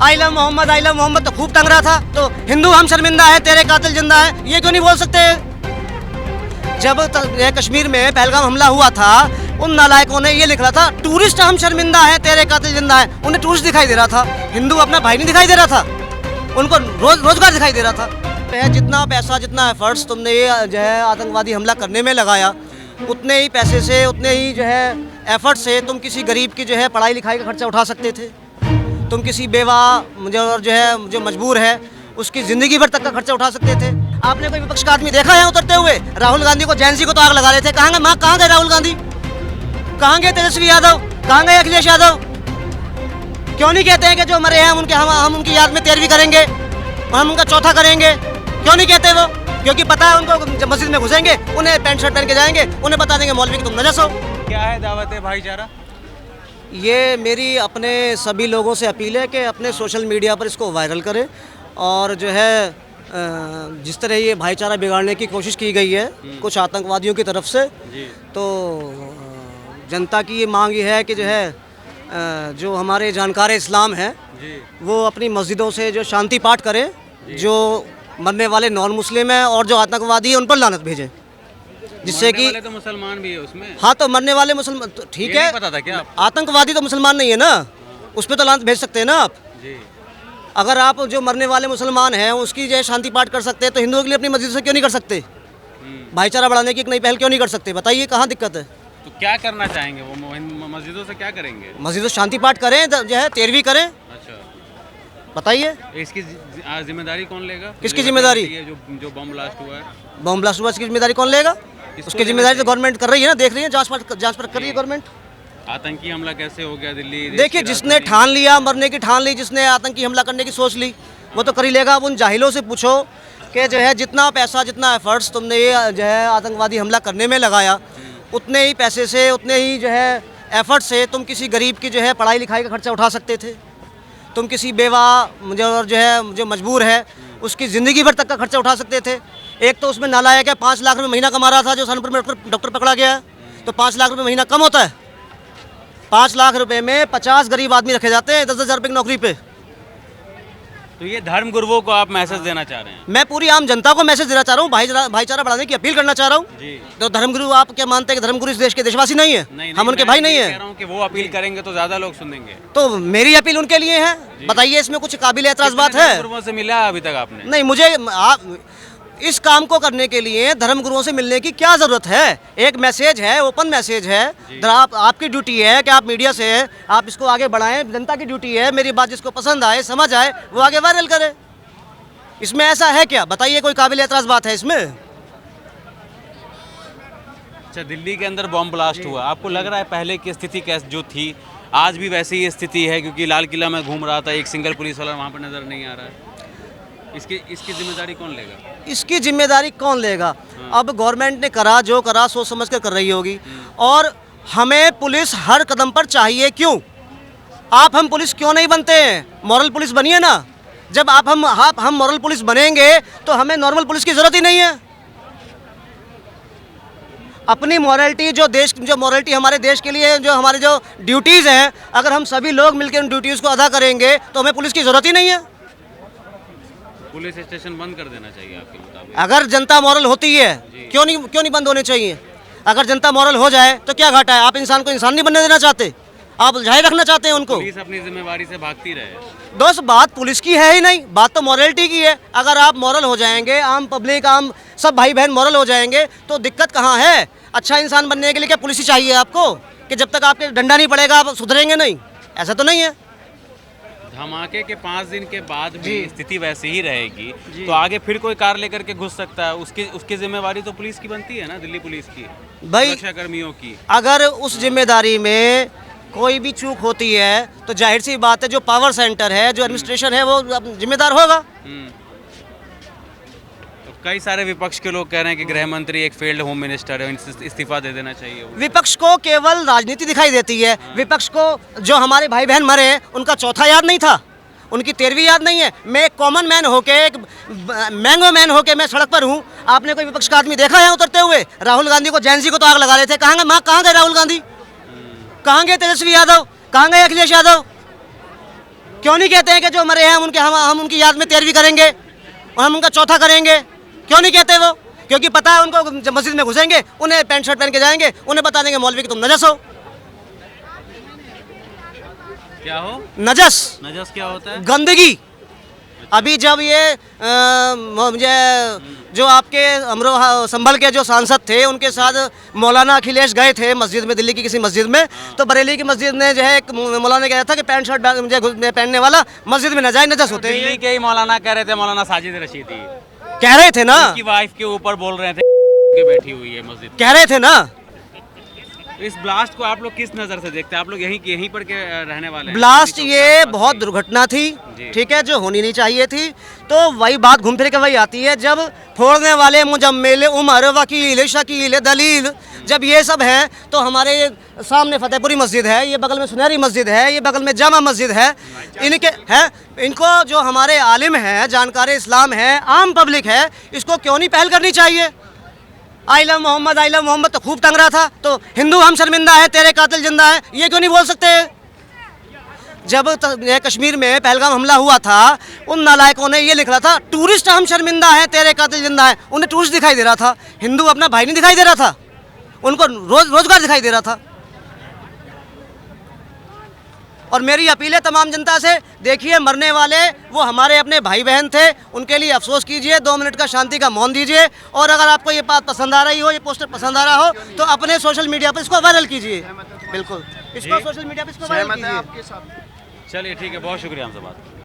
I love Mohammad तो खूब टंग रहा था, तो हिंदू हम शर्मिंदा है, तेरे कातिल जिंदा है, ये क्यों नहीं बोल सकते? जब कश्मीर में पहलगाम हमला हुआ था, उन नालायकों ने ये लिख रहा था, टूरिस्ट हम शर्मिंदा है, तेरे कातिल जिंदा है। उन्हें टूरिस्ट दिखाई दे रहा था, हिंदू अपना भाई नहीं दिखाई दे रहा था, उनको रोजगार दिखाई दे रहा था। जितना पैसा, जितना एफर्ट्स तुमने जो है आतंकवादी हमला करने में लगाया, उतने ही पैसे से, उतने ही जो है एफर्ट से तुम किसी गरीब की जो है पढ़ाई लिखाई का खर्चा उठा सकते थे। तुम किसी बेवा जो है जो मजबूर है उसकी ज़िंदगी भर तक का खर्चा उठा सकते थे। आपने कोई विपक्ष का आदमी देखा है उतरते हुए? राहुल गांधी को, जैन जी को तो आग लगा रहे थे। कहाँ गए राहुल गांधी? कहाँ गए तेजस्वी यादव? कहाँ गए अखिलेश यादव? क्यों नहीं कहते हैं कि जो मरे हैं हम उनकी याद में 13वीं करेंगे और हम उनका चौथा करेंगे? क्यों नहीं कहते वो? क्योंकि पता है उनको, जब मस्जिद में घुसेंगे उन्हें पैंट शर्ट पहन के जाएंगे, उन्हें बता देंगे मौलवी कि तुम नजस हो। क्या है दावत भाईचारा? ये मेरी अपने सभी लोगों से अपील है कि अपने सोशल मीडिया पर इसको वायरल करें, और जो है जिस तरह ये भाईचारा बिगाड़ने की कोशिश की गई है कुछ आतंकवादियों की तरफ से, तो जनता की ये मांग ये है कि जो है जो हमारे जानकार इस्लाम हैं वो अपनी मस्जिदों से जो शांति पाठ करें, जो मरने वाले नॉन मुस्लिम हैं और जो आतंकवादी हैं उन पर लानत भेजें, जिससे कि तो मुसलमान भी है उसमें। हाँ, तो मरने वाले मुसलमान तो ठीक है, पता था क्या? आतंकवादी तो मुसलमान नहीं है ना, उस पर तो लानत भेज सकते हैं ना आप जी। अगर आप जो मरने वाले मुसलमान हैं उसकी जो है शांति पाठ कर सकते हैं, तो हिंदुओं के लिए अपनी मस्जिद से क्यों नहीं कर सकते? भाईचारा बढ़ाने की एक नई पहल क्यों नहीं कर सकते? बताइए कहाँ दिक्कत है? तो क्या करना चाहेंगे वो? मस्जिदों से क्या करेंगे? मस्जिदों से शांति पाठ करें, जो है 13वीं करें। अच्छा, बताइए इसकी जिम्मेदारी कौन लेगा? किसकी जिम्मेदारी? जो बम ब्लास्ट हुआ है, बम ब्लास्ट हुआ, इसकी जिम्मेदारी कौन लेगा? उसकी जिम्मेदारी तो गवर्नमेंट कर रही है ना, देख रही है, जांच पर कर रही है गवर्नमेंट। आतंकी हमला कैसे हो गया दिल्ली? देखिए, जिसने ठान लिया, मरने की ठान ली, जिसने आतंकी हमला करने की सोच ली, वो तो कर ही लेगा। अब उन जाहिलों से पूछो कि जो है जितना पैसा, जितना एफर्ट्स तुमने ये जो है आतंकवादी हमला करने में लगाया, उतने ही पैसे से, उतने ही जो है एफर्ट से तुम किसी गरीब की जो है पढ़ाई लिखाई का खर्चा उठा सकते थे। तुम किसी बेवा जो है जो मजबूर है उसकी ज़िंदगी भर तक का खर्चा उठा सकते थे। एक तो उसमें नालायक है, 5 लाख रुपये महीना कमा रहा था, जो सनपुर में डॉक्टर पकड़ा गया है, तो 5 लाख रुपये महीना कम होता है? 5 लाख रुपए में 50 गरीब आदमी रखे जाते हैं 10,000 रुपये की नौकरी पे। तो ये धर्म गुरुओं को आप मैसेज देना चाह रहे हैं? मैं पूरी आम जनता को मैसेज देना चाह रहा हूँ, भाईचारा बढ़ाने की अपील करना चाह रहा हूँ। तो धर्मगुरु, आप क्या मानते हैं कि धर्मगुरु इस देश के देशवासी नहीं है? नहीं, हम उनके भाई नहीं है? कह रहा हूँ कि वो अपील करेंगे तो ज्यादा लोग सुनेंगे। तो मेरी अपील उनके लिए है। बताइए, इसमें कुछ काबिल एतराज बात है? गुरुओं से मिला अभी तक आपने? नहीं, मुझे इस काम को करने के लिए धर्मगुरुओं से मिलने की क्या ज़रूरत है? एक मैसेज है, ओपन मैसेज है, आपकी ड्यूटी है कि आप मीडिया से आप इसको आगे बढ़ाएं। जनता की ड्यूटी है, मेरी बात जिसको पसंद आए, समझ आए, वो आगे वायरल करे। इसमें ऐसा है क्या? बताइए, कोई काबिल एतराज़ बात है इसमें? अच्छा, दिल्ली के अंदर बॉम्ब ब्लास्ट हुआ, आपको लग रहा है पहले की स्थिति कैसे जो थी आज भी वैसी ही स्थिति है? क्योंकि लाल किला में घूम रहा था, एक सिंगल पुलिस वाला वहाँ पर नज़र नहीं आ रहा है। इसकी जिम्मेदारी कौन लेगा? इसकी जिम्मेदारी कौन लेगा? अब गवर्नमेंट ने करा जो करा, सोच समझ कर कर रही होगी। और हमें पुलिस हर कदम पर चाहिए। क्यों? हम पुलिस क्यों नहीं बनते हैं? मॉरल पुलिस बनिए ना। जब हम मॉरल पुलिस बनेंगे तो हमें नॉर्मल पुलिस की जरूरत ही नहीं है। अपनी मॉरलिटी, जो मॉरलिटी हमारे देश के लिए, जो हमारे जो ड्यूटीज़ हैं, अगर हम सभी लोग मिलकर उन ड्यूटीज़ को अदा करेंगे तो हमें पुलिस की ज़रूरत ही नहीं है। पुलिस स्टेशन बंद कर देना चाहिए आपके मुताबिक? अगर जनता मॉरल होती है, क्यों नहीं बंद होने चाहिए? अगर जनता मॉरल हो जाए तो क्या घाटा है? आप इंसान को इंसान नहीं बनने देना चाहते? आप जाहिर रखना चाहते हैं उनको? पुलिस अपनी जिम्मेवारी से भागती रहे। दोस्त, बात पुलिस की है ही नहीं, बात तो मॉरलिटी की है। अगर आप मॉरल हो जाएंगे, आम पब्लिक, आम सब भाई बहन मॉरल हो जाएंगे तो दिक्कत कहाँ है? अच्छा इंसान बनने के लिए क्या पुलिस ही चाहिए आपको कि जब तक आपके डंडा नहीं पड़ेगा आप सुधरेंगे नहीं? ऐसा तो नहीं है। धमाके के 5 दिन के बाद भी स्थिति वैसे ही रहेगी तो आगे फिर कोई कार लेकर के घुस सकता है। उसकी जिम्मेवारी तो पुलिस की बनती है ना, दिल्ली पुलिस की, भाई, सुरक्षा कर्मियों की। अगर उस जिम्मेदारी में कोई भी चूक होती है तो जाहिर सी बात है जो पावर सेंटर है, जो एडमिनिस्ट्रेशन है, वो जिम्मेदार होगा। तो कई सारे विपक्ष के लोग कह रहे हैं कि गृह मंत्री एक फेल्ड होम मिनिस्टर है, इस्तीफा दे देना चाहिए। विपक्ष को केवल राजनीति दिखाई देती है। विपक्ष को जो हमारे भाई बहन मरे उनका चौथा याद नहीं था, उनकी 13वीं याद नहीं है। मैं एक कॉमन मैन होके, एक मैंगो मैन होके मैं सड़क पर हूँ। आपने कोई विपक्ष का आदमी देखा है उतरते हुए? राहुल गांधी को, जैन जी को तो आग लगा रहे थे। कहाँ गए राहुल गांधी? कहाँ गए तेजस्वी यादव? कहाँ गए अखिलेश यादव? क्यों नहीं कहते हैं कि जो मरे हैं हम उनकी याद में 13वीं करेंगे और हम उनका चौथा करेंगे? क्यों नहीं कहते वो? क्योंकि पता है उनको, जब मस्जिद में घुसेंगे उन्हें पैंट शर्ट पहन के जाएंगे, उन्हें बता देंगे मौलवी कि तुम नजस हो। क्या हो? नजस। नजस क्या होता है? गंदगी। अभी जब ये जो आपके अमरोहा संभल के जो सांसद थे उनके साथ मौलाना अखिलेश गए थे मस्जिद में, दिल्ली की किसी मस्जिद में, तो बरेली की मस्जिद में जो है एक मौलाना ने कहा था कि पैंट शर्ट पहनने वाला मस्जिद में न जाए, नजस होते हैं। दिल्ली के ही मौलाना कह रहे थे, मौलाना साजिद रशीदी कह रहे थे ना, उनकी वाइफ के ऊपर बोल रहे थे के बैठी हुई है मस्जिद। कह रहे थे ना। इस ब्लास्ट को आप लोग किस नज़र से देखते हैं? आप लोग यहीं पर के रहने वाले हैं? ब्लास्ट ये बहुत दुर्घटना थी, ठीक है, जो होनी नहीं चाहिए थी। तो वही बात घूम फिर के वही आती है, जब फोड़ने वाले मुजम्मिल, उमर, वकील, शकील, दलील, जब ये सब हैं, तो हमारे सामने फतेहपुरी मस्जिद है, ये बगल में सुनहरी मस्जिद है, ये बगल में जामा मस्जिद है, इनके हैं, इनको जो हमारे आलिम हैं, जानकार इस्लाम है, आम पब्लिक है, इसको क्यों नहीं पहल करनी चाहिए? आई लव मोहम्मद तो खूब टंग रहा था, तो हिंदू हम शर्मिंदा है, तेरे कातिल जिंदा है, ये क्यों नहीं बोल सकते? जब कश्मीर में पहलगाम हमला हुआ था, उन नालायकों ने ये लिख रहा था, टूरिस्ट हम शर्मिंदा है, तेरे कातिल जिंदा है। उन्हें टूरिस्ट दिखाई दे रहा था, हिंदू अपना भाई नहीं दिखाई दे रहा था, उनको रोजगार दिखाई दे रहा था। और मेरी अपील है तमाम जनता से, देखिए मरने वाले वो हमारे अपने भाई बहन थे, उनके लिए अफसोस कीजिए, 2 मिनट का शांति का मौन दीजिए। और अगर आपको ये बात पसंद आ रही हो, ये पोस्टर पसंद आ रहा हो, तो अपने सोशल मीडिया पर इसको वायरल कीजिए। बिल्कुल, इसको सोशल मीडिया पर इसको वायरल कीजिए। चलिए ठीक है, बहुत शुक्रिया हमसे बात